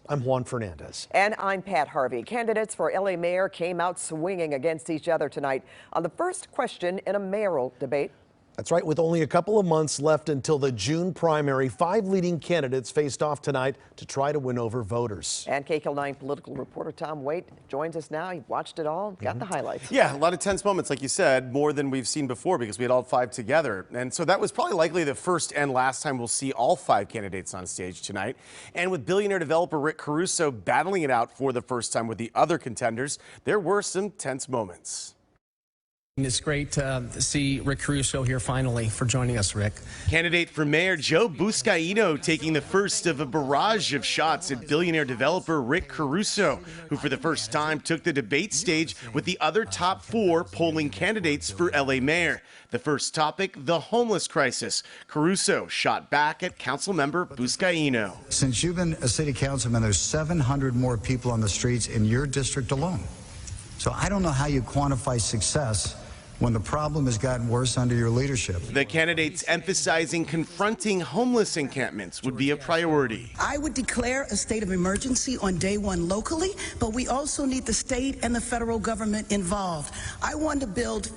I'm Juan Fernandez. And I'm Pat Harvey. Candidates for LA mayor came out swinging against each other tonight on the first question in a mayoral debate. That's right. With only a couple of months left until the June primary, 5 leading candidates faced off tonight to try to win over voters. And KCAL 9 political reporter Tom Waite joins us now. He watched it all, got the highlights. Yeah, a lot of tense moments, like you said, more than we've seen before because we had all 5 together. And so that was probably likely the first and last time we'll see all 5 candidates on stage tonight. And with billionaire developer Rick Caruso battling it out for the first time with the other contenders, there were some tense moments. It's great to see Rick Caruso here finally for joining us, Rick. Candidate for mayor Joe Buscaino taking the first of a barrage of shots at billionaire developer Rick Caruso, who for the first time took the debate stage with the other top 4 polling candidates for LA mayor. The first topic, the homeless crisis. Caruso shot back at councilmember Buscaino. Since you've been a city councilman, there's 700 more people on the streets in your district alone. So I don't know how you quantify success when the problem has gotten worse under your leadership. The candidates emphasizing confronting homeless encampments would be a priority. I would declare a state of emergency on day 1 locally, but we also need the state and the federal government involved. I want to build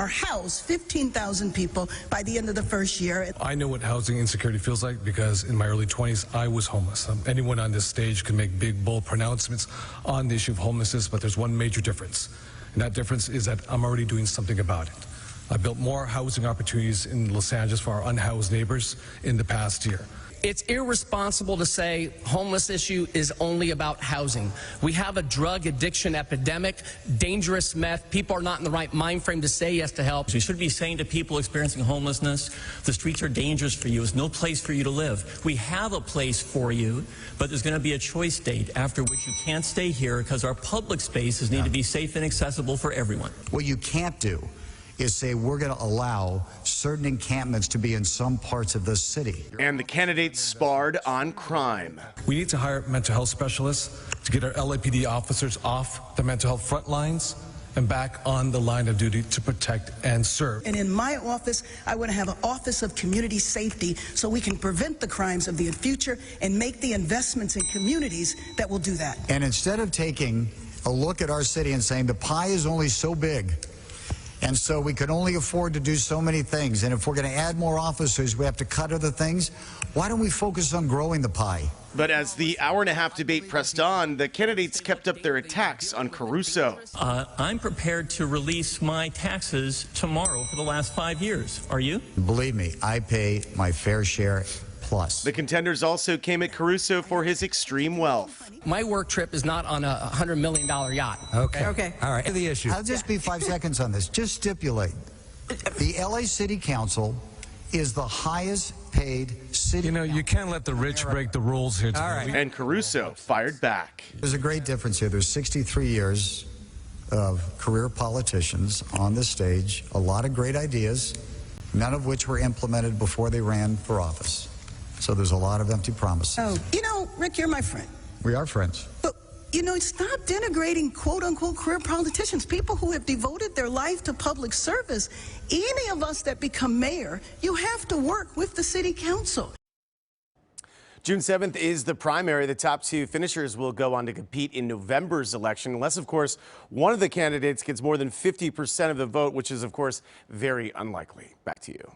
house 15,000 people by the end of the first year. I know what housing insecurity feels like because in my early 20s, I was homeless. Anyone on this stage can make big, bold pronouncements on the issue of homelessness, but there's one major difference. And that difference is that I'm already doing something about it. I built more housing opportunities in Los Angeles for our unhoused neighbors in the past year. It's irresponsible to say homeless issue is only about housing. We have a drug addiction epidemic, dangerous meth. People are not in the right mind frame to say yes to help. We should be saying to people experiencing homelessness, the streets are dangerous for you. It's no place for you to live. We have a place for you, but there's going to be a choice date after which you can't stay here because our public spaces need to be safe and accessible for everyone. What you can't do is say we're going to allow certain encampments to be in some parts of this city. And the candidates sparred on crime. We need to hire mental health specialists to get our LAPD officers off the mental health front lines and back on the line of duty to protect and serve. And in my office, I want to have an office of community safety so we can prevent the crimes of the future and make the investments in communities that will do that. And instead of taking a look at our city and saying the pie is only so big, and so we can only afford to do so many things, and if we're going to add more officers, we have to cut other things, why don't we focus on growing the pie? But as the hour-and-a-half debate pressed on, the candidates kept up their attacks on Caruso. I'm prepared to release my taxes tomorrow for the last 5 years. Are you? Believe me, I pay my fair share plus. The contenders also came at Caruso for his extreme wealth. My work trip is not on a $100 million yacht. Okay. All right. The issue. I'll just be 5 seconds on this. Just stipulate. The LA City Council is the highest paid city. You know, you can't let the rich break the rules here tonight. All right. And Caruso fired back. There's a great difference here. There's 63 years of career politicians on this stage, a lot of great ideas, none of which were implemented before they ran for office. So there's a lot of empty promises. Oh, you know, Rick, you're my friend. We are friends. But, you know, stop denigrating quote-unquote career politicians, people who have devoted their life to public service. Any of us that become mayor, you have to work with the city council. June 7th is the primary. The top 2 finishers will go on to compete in November's election, unless, of course, one of the candidates gets more than 50% of the vote, which is, of course, very unlikely. Back to you.